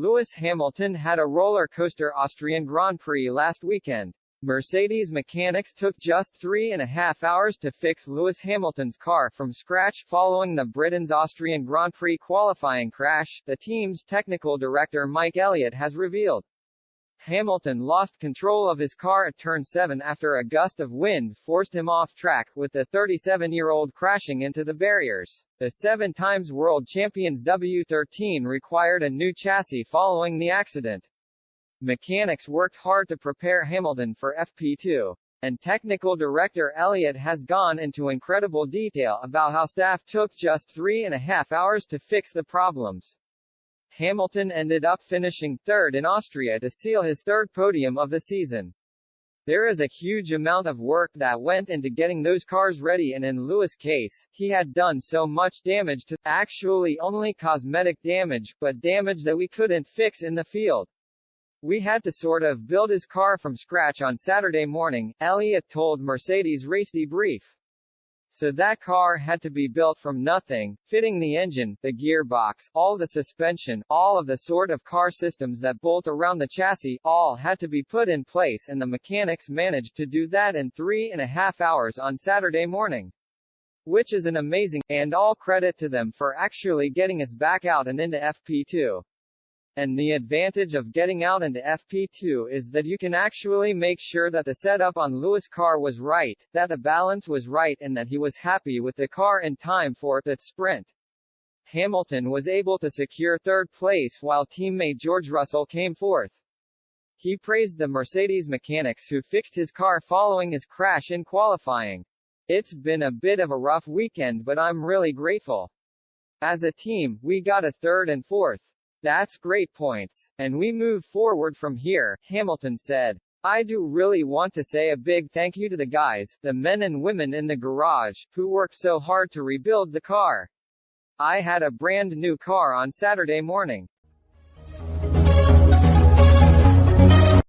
Lewis Hamilton had a roller coaster Austrian Grand Prix last weekend. Mercedes mechanics took just 3.5 hours to fix Lewis Hamilton's car from scratch following the Britain's Austrian Grand Prix qualifying crash, the team's technical director Mike Elliott has revealed. Hamilton lost control of his car at turn 7 after a gust of wind forced him off track, with the 37-year-old crashing into the barriers. The 7-times world champion's W13 required a new chassis following the accident. Mechanics worked hard to prepare Hamilton for FP2, and technical director Elliott has gone into incredible detail about how staff took just 3.5 hours to fix the problems. Hamilton ended up finishing third in Austria to seal his third podium of the season. There is a huge amount of work that went into getting those cars ready, and in Lewis' case, he had done so much damage to, actually only cosmetic damage, but damage that we couldn't fix in the field. We had to sort of build his car from scratch on Saturday morning, Elliott told Mercedes Race Debrief. So that car had to be built from nothing, fitting the engine, the gearbox, all the suspension, all of the sort of car systems that bolt around the chassis, all had to be put in place, and the mechanics managed to do that in 3.5 hours on Saturday morning. Which is an amazing, and all credit to them for actually getting us back out and into FP2. And the advantage of getting out into FP2 is that you can actually make sure that the setup on Lewis' car was right, that the balance was right, and that he was happy with the car in time for that sprint. Hamilton was able to secure third place while teammate George Russell came fourth. He praised the Mercedes mechanics who fixed his car following his crash in qualifying. It's been a bit of a rough weekend, but I'm really grateful. As a team, we got a third and fourth. That's great points, and we move forward from here, Hamilton said. I do really want to say a big thank you to the guys, the men and women in the garage, who worked so hard to rebuild the car. I had a brand new car on Saturday morning.